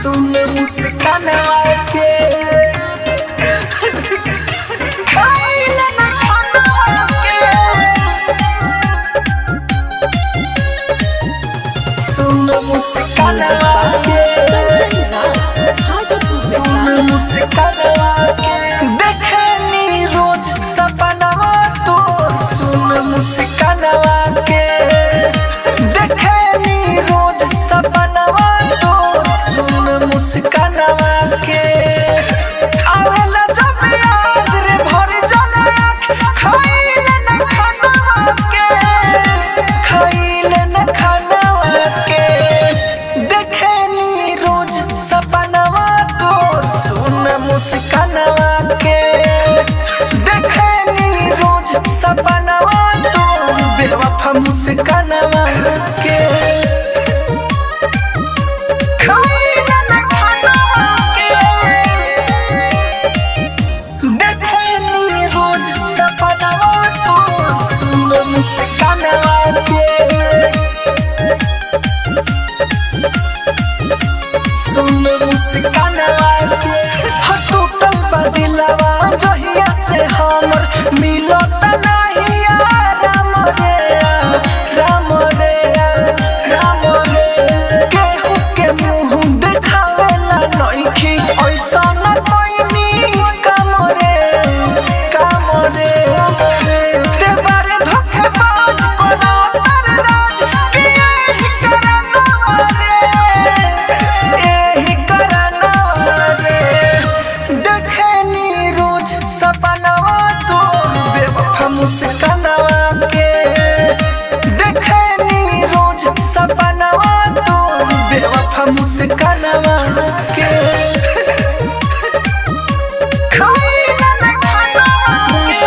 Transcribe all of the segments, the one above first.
सुन मुस्कानवा के खाइले ना खानवा के सुन मुस्कानवा के सुन मुस्कानवा के देखनी रोज सपनवा तोर सुन मुस्कानवा के देखनी रोज सपनवा तोर सुन मुस्कानवा के आवेला जब याद रे भर जाला खाइले ना खानवा के खाइले ना खानवा के देखनी रोज सपनवा तोर सुन मुस्कानवा के देखनी रोज सपनवा तोर बेवफा मुस्कानवा के खाइले ना खानवा के देखनी रोज सपनवा तोर सुन मुस्कानवा के सुन मुस्कानवा के टूटल बा दिलवा जहिया से हमर मिलत नाही राम रे राम रे राम रे केहू के मुंह देखावेला नइखी ऐसा न कोइनी काम रे ते बारे धोखेबाज कोना तर राज के एही करनवा रे देखनी रोज सपनवा तोर बेवफा मुस्कानवा के देखनी रोज सपनवा तोर बेवफा मुस्कानवा के खाइले ना खानवा के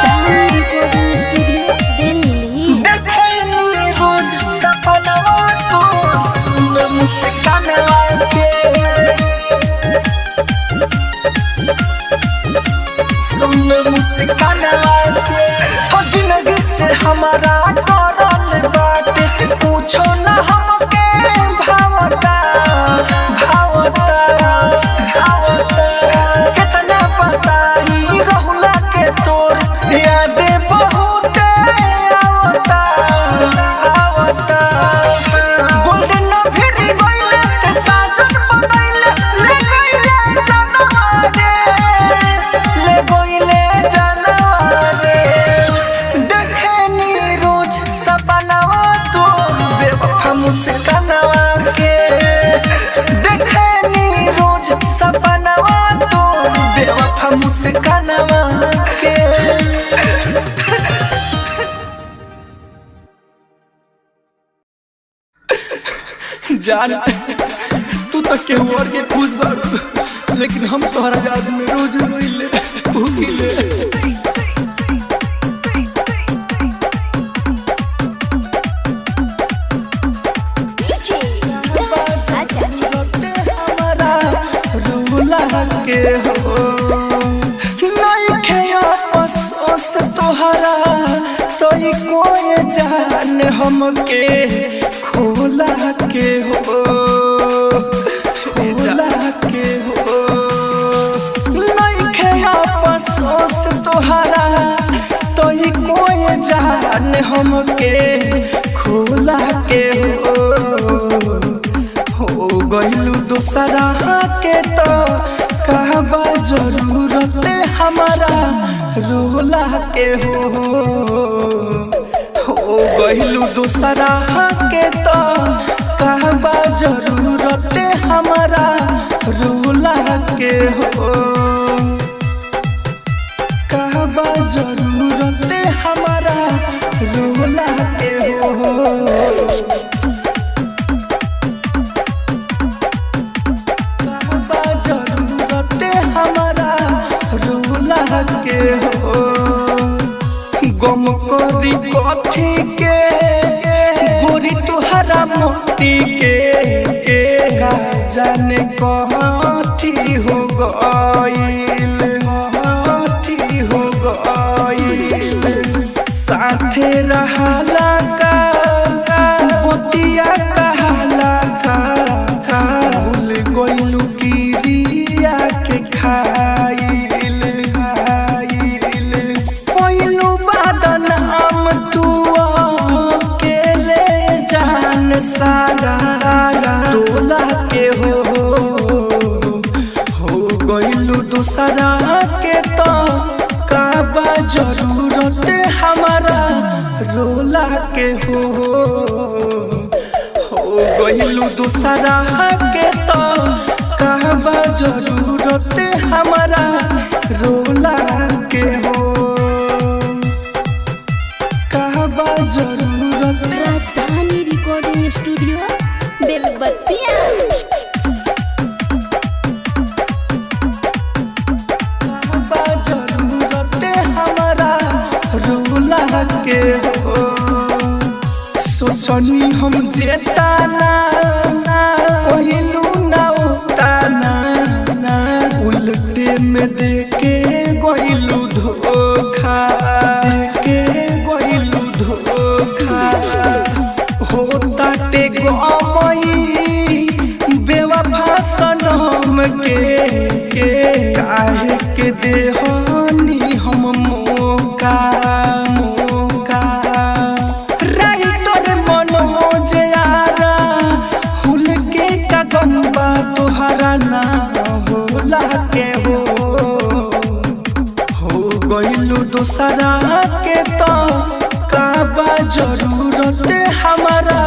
देखनी रोज सपनवा तोर सुन मुस्कानवा के सुन मुस्कानवा के जिंदगी से हमारा करल बाटे पूछो ना हमके भावता भावता भावता कितना बताई रहुला के तोर यादे बहुत आवता आवता गोल्डन फिर गइले ते साजन बनैले ले गइले जनवा रे ले गइले जनवा रे देखनी रोज सपनवा तोर बेवफा मुस्कानवा के देखनी रोज सपनवा तोर बेवफा मुस्कानवा के जान तू तो केहू और के खुश बारू लेकिन हम तोहरा याद में रोज रोइले भूखिले हमारा रूला के हो नइखे अफसोस तोहरा तोई कोई जान हमके खोला के हो खोला के हो नइखे अफसोस तोहरा तोई कोई जान हमके खोला के हो गइलू दोसरा के तो कहबा जरूरत हमारा रोला के हो गइलू दोसरा के तो कहबा जरूरत हमारा रोला के हो कहबा जरूरत हमारा रोला के हो जरूरत हमारा रोला के हो गम करी कथी के गोरी तुहरा मोती के का जाने कथी हो गइल साथे रहला का बोतिया कहला का भूल गइलू की रोला के हो गइलू दूसरा के तो का बा जरूरत हमारा रोला के हो गइलू दूसरा के तो का बा जरूरत हमारा रोला के हो का बा जरूरत। राजधानी रिकॉर्डिंग स्टूडियो बेलबत्तिया। के हो सोचनी हम जेताना कहलू ना उताना उल्टे में देके गइलू धोखा हो ताटे गमई बेवफा सनम के काहे के देहनी हम मौका तोहरा ना होला के हो गइलू दूसरा के तो का बा जरूरत हमारा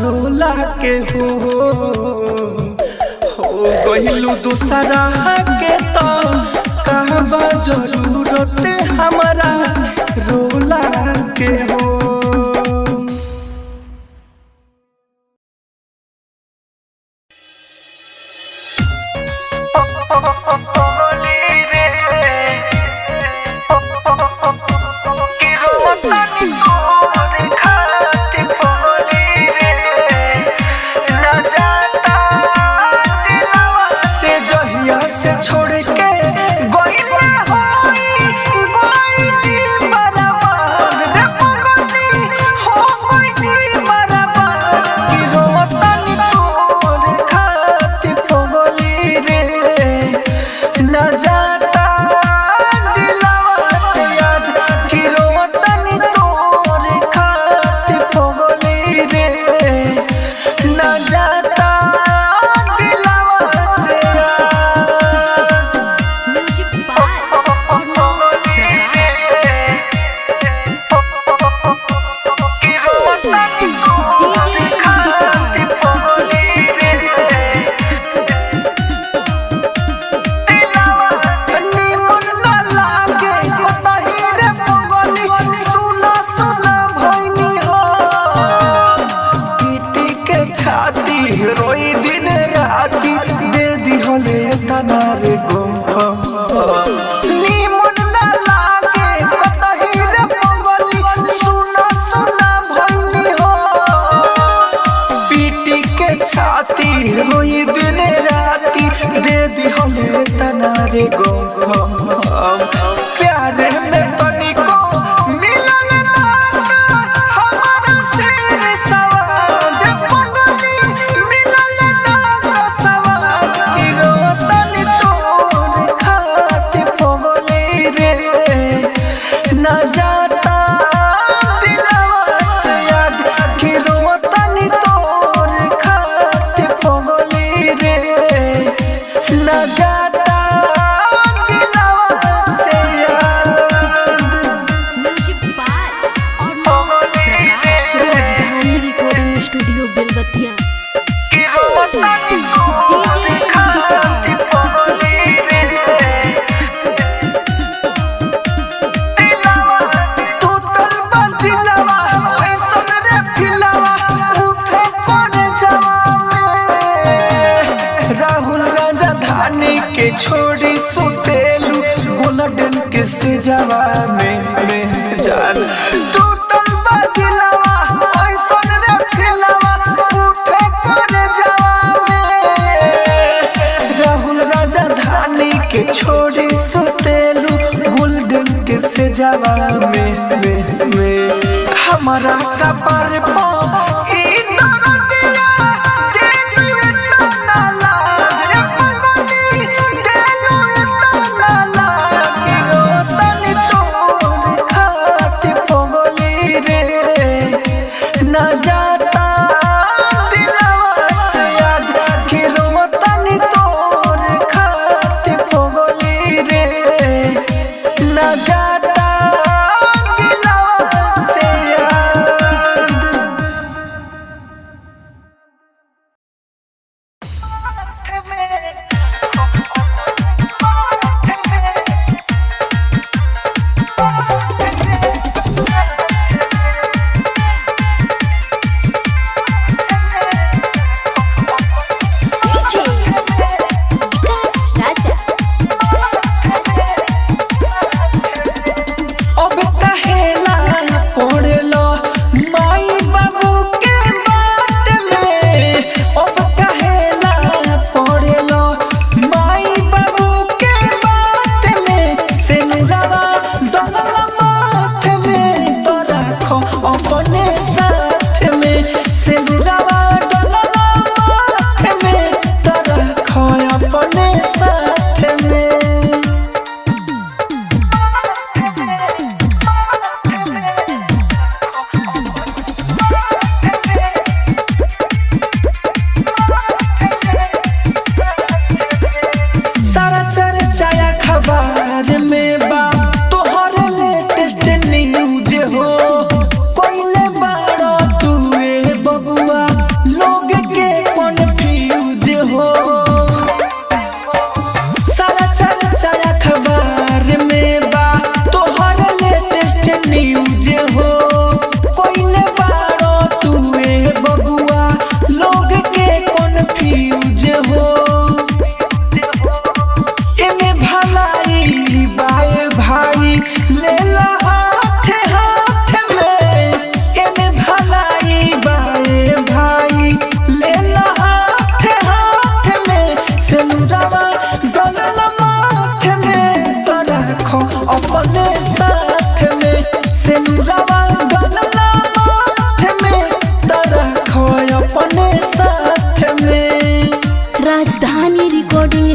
रोला के हो गइलू दूसरा के तो का बा जरूरत हमारा रोला के हो। प्यारे में तनिको मिलन ना हमारा सिर सवाद पगली मिलन ना का सवाद की रोतनी तोर खाती पगली रे ना जाता दिलवा से याद की रोतनी तोर खाती पगली रे ना जाता के छोड़ी सुतेलू गोल्डन के सिजवा में जान टूटल बदिलवा ऐसन रे फिलवा उठे करे जवा में राहुल राजा धानी के छोड़ी सुतेलू गोल्डन के सिजवा में हमारा कपार पर ना जाता दिलवा से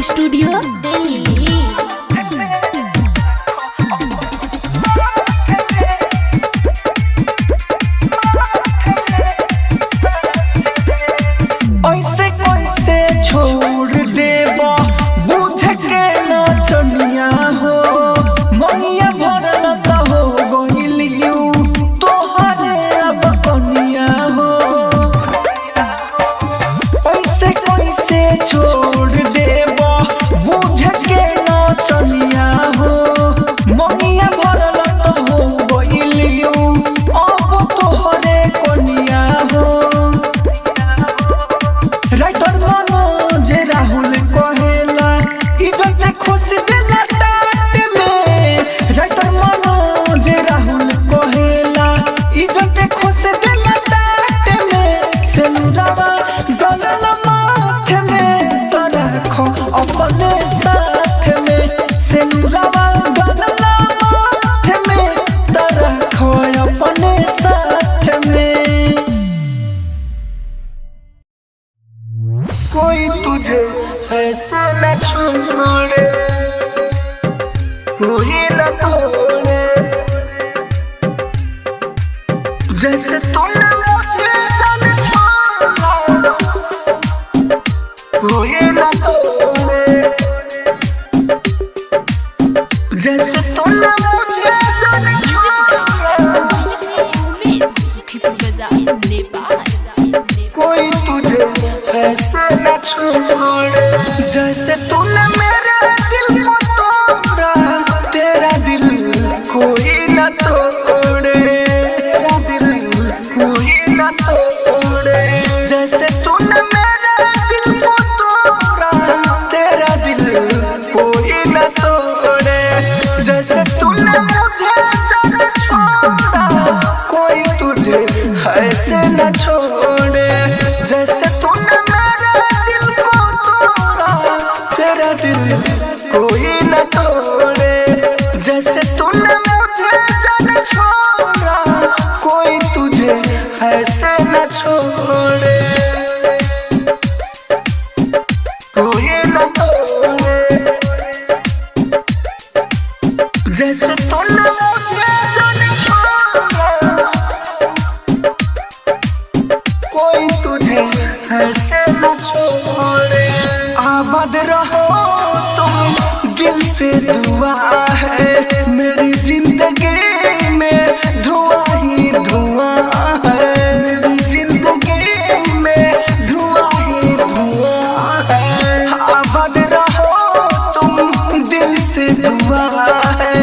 स्टूडियो दिल्ली। ऐसे कैसे छोड़ देबो बुझ के नचनिया हो मनिया भरल त हो गइलियू तोहरे अब कनिया हो। ऐसे कैसे छोड़ देबो बुझ के नचनिया हो मनिया भरल त हो गइलियू अब तोहरे कनिया हो। राइटर मनोज राहुल कहेला इज्जत खुश देला टाट में। राइटर मनोज राहुल कहेला इज्जत खुश देला टाट में। सेनुरावा डलल माथ में तो रखो अपने साथ में। सेनुरावा डलल माथ में तो रखो अपने साथ में। कोई तुझे ऐसा न छोड़े कोई न तोड़े जैसे तूने मुझे जान छोड़ा कोई न तोड़े जैसे तूने मुझे जान कोई तुझे ऐसे न छोड़े जैसे तूने मेरे दिल को तोड़ा। तेरा दिल कोई न तोड़े तेरा दिल कोई न तोड़े जैसे तूने मेरे दिल को तोड़ा। तेरा दिल कोई न तोड़े जैसे तूने मुझे जान छोड़ा। कोई तुझे ऐसे न छोड़े जैसे तूने मेरे दिल को तोड़ा। तेरा दिल कोई न तोड़े जैसे तूने मुझे जान छोड़ा। कोई तुझे ऐसे न छोड़े कोई न तोड़े जैसे तूने मुझे जान छोड़ा। कोई तुझे ऐसे न छोड़े। आबाद रहो तुम दिल से दुआ है मेरी जिंदगी में धुआं ही धुआं है। मेरी जिंदगी में धुआं ही धुआं है। आबाद रहो तुम दिल से दुआ है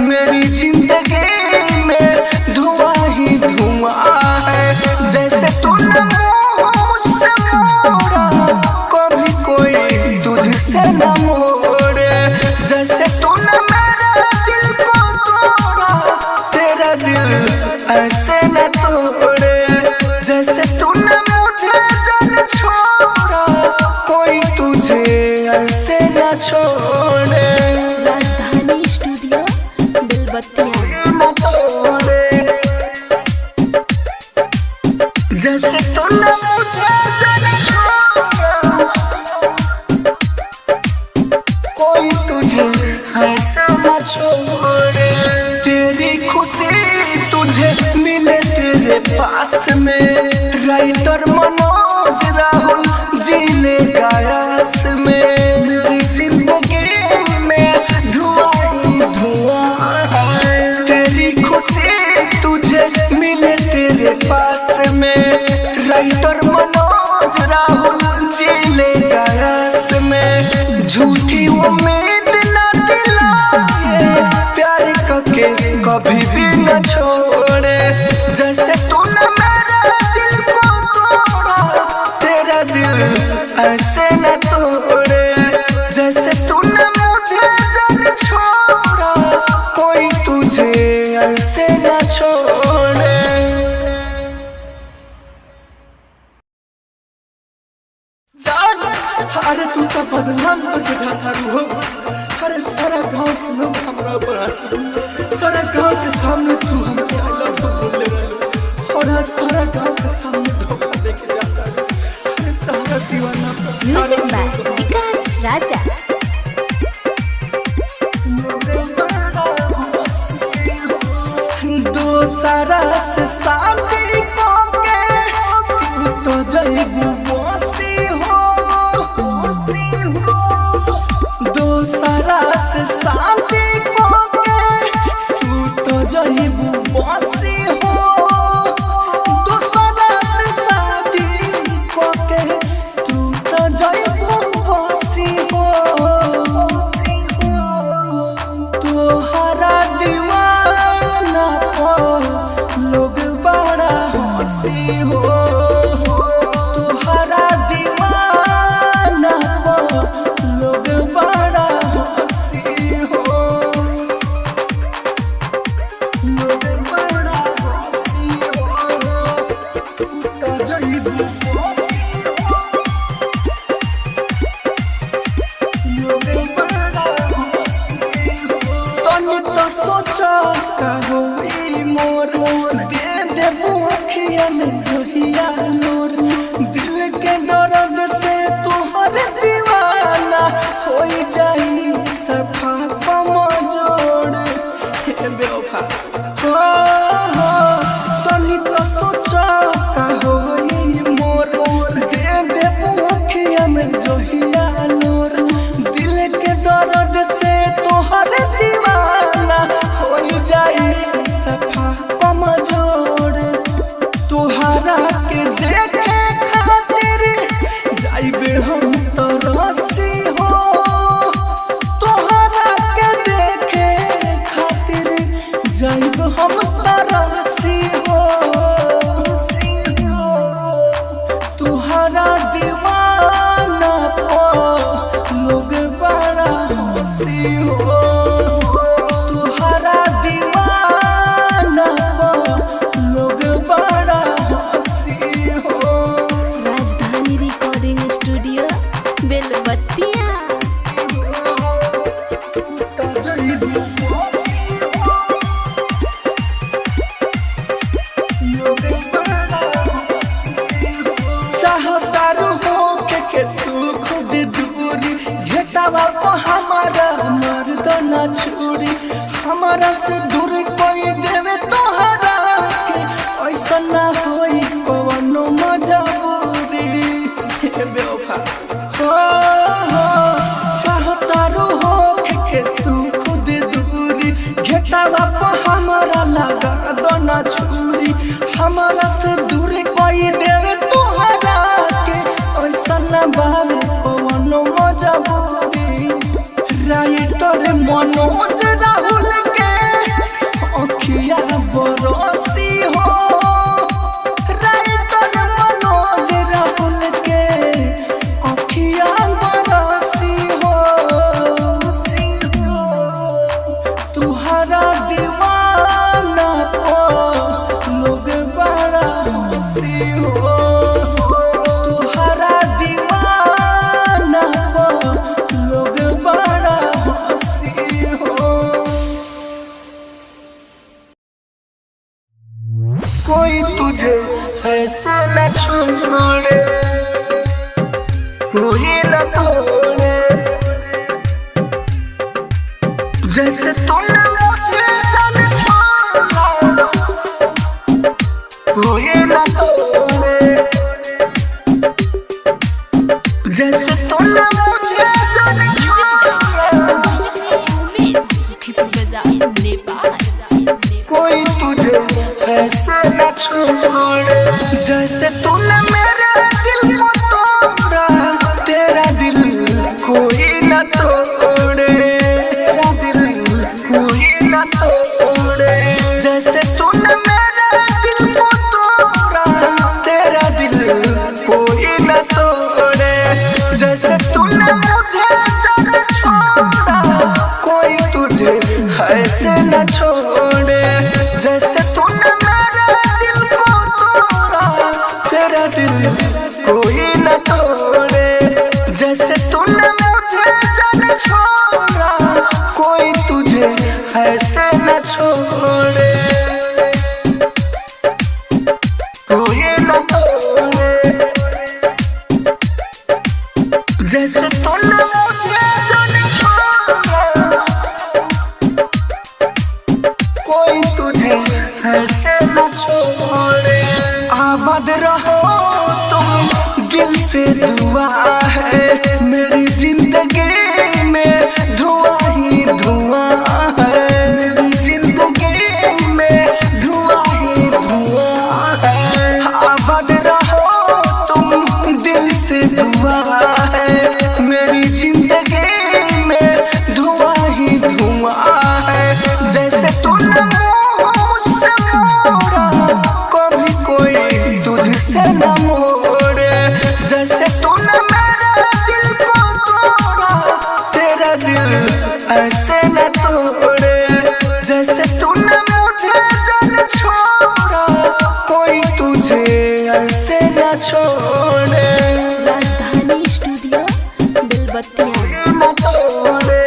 मेरी जिंदगी में धुआं ही धुआं है। जैसे तूने मुझसे मोड़ा कभी कोई तुझसे न मोड़े। जैसे तूने मेरे दिल को तोड़ा। तेरा दिल ऐसे न तोड़े जैसे तूने मुझे जान छोड़ा। कोई तुझे ऐसे न छोड़े। राजधानी स्टूडियो बेलबत्तियां। न तोड़े जैसे तूने मुझे जान छोड़ा। कोई तुझे ऐसा न छोड़े। तेरी खुशी तुझे मिले तेरे पास में। राइटर मनोज राहुल जीने गायास में। मेरी जिंदगी में धुआं ही धुआं है। तेरी खुशी तुझे मिले तेरे पास में। राइटर मनोज राहुल जीने गायास में। झूठी उम्मीद न दिलाए प्यार करके कभी भी न छोड़े। जैसे तूने मेरे दिल को तोड़ा। तेरा दिल ऐसे न तोड़े जैसे तूने मुझे जान छोड़ा। कोई तुझे ऐसे न छोड़े। अरे तू तो बदनाम होके जाता रू। अरे सारा गांव के लोग हमरा ऊपर हंसी। सारा गांव के सामने तू हमके आई लव यू बोल ले और आज सारा गांव के सामने धोखा देके जाता है। अरे तारा दीवाना म्यूजिक बाय विकास राजा। से शादी कोके तू तो जइबू बसी हो दूसरा से शादी कोके तू तो जइबू बसी हो तोहरा दीवाना पर लोग बड़ा हंसी हो तोहरा दीवाना पर लोग बड़ा हंसी हो लोग बड़ा हंसी हो तो जइबू बसी हो लोग बड़ा हंसी हो तनी तो सोचा का होई मोर दे देबू अखिया में जोहिया नूर दिल के दर्द से तोहर दीवाना होई जाई सफा कमजोर हे बेवफा हो तनी तो सोचा का होई मोर दे देबू अखिया में जोहिया नूर दिल के दर्द से तोहर दीवाना होई जाई सफा कमजोर तोहरा के देखे खातिर जाइबे हम तरसी हो तोहरा के देखे खातिर जाइब हम तरसी हो तोहरा दीवाना पर लोग बड़ा हंसी हो तोहरा दीवाना पर लोग बड़ा हंसी हो राजधानी रिकॉर्डिंग स्टूडियो बेलबत्तिया। चाहतारू हो के तू खुद दूरी घेटावा पर हमारा मर्दना छुरी हमारा से दूर कोई देवे तोहरा के ऐसा ना होई कवनो मजबूरी हे बेवफा हो चाहतारू हो के तू खुद दूरी घेटावा पर हमारा लगा दोना छुरी हमारा से दूर कोई देवे तोहरा के ऐसा ना बावे कवनो मजबूरी राइटर मनोज राहुल के अखिया बरसी हो राइटर मनोज राहुल के अखिया बरसी हो तुहरा दीवाना पर लोग बड़ा हंसी हो तुहरा दीवाना पर लोग बड़ा हंसी हो कोई तुझे ऐसा न छोड़े कोई न तोड़े जैसे तूने मुझे जान छोड़ा कोई न तोड़े जैसे तूने मुझे जान छोड़ा कोई तुझे ऐसे न छोड़े जैसे तूने मेरे दिल को तोड़ा तेरा दिल कोई न तोड़े तेरा दिल कोई न तोड़े जैसे तूने मेरे दिल को तोड़ा तेरा दिल कोई न तोड़े जैसे तूने मुझे जान छोड़ा कोई तुझे ऐसे न छोड़े जैसे तूने मेरे दिल को तोड़ा तेरा दिल कोई न तोड़े जैसे तूने मुझे जान छोड़ा कोई तुझे ऐसे न छोड़े कोई न तोड़े जैसे तूने मुझे जान छोड़ा कोई तुझे ऐसे न छोड़े आबाद रहो तुम दिल से दुआ है मेरी जिंदगी में धुआं ही तूने मेरे दिल को तोड़ा, तेरा दिल ऐसे न तोड़े जैसे तूने मुझे जान छोड़ा, कोई तुझे ऐसे न छोड़े। राजधानी स्टूडियो बेलबत्तियाँ। न तोड़े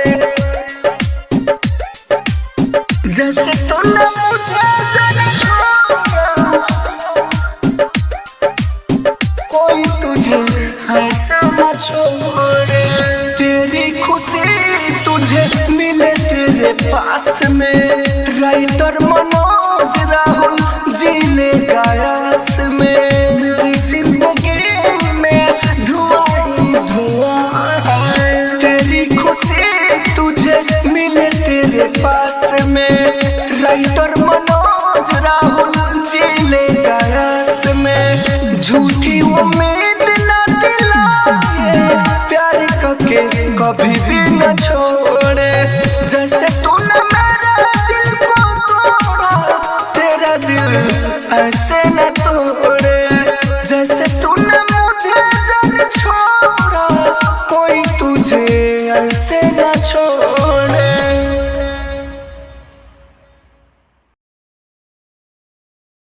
जैसे तूने मुझे जान छोड़ा, कोई तुझे ऐसा न छोड़े। तेरी खुशी तुझे मिले तेरे पास में, राइटर मनोज राहुल जीने गायस में, मेरी जिंदगी में धुआं ही धुआं है। तेरी खुशी तुझे मिले तेरे पास में, राइटर मनोज राहुल जीने गायस में, झूठी उम्मीद न दिलाए, प्यार करके कभी भी न छोड़े, जैसे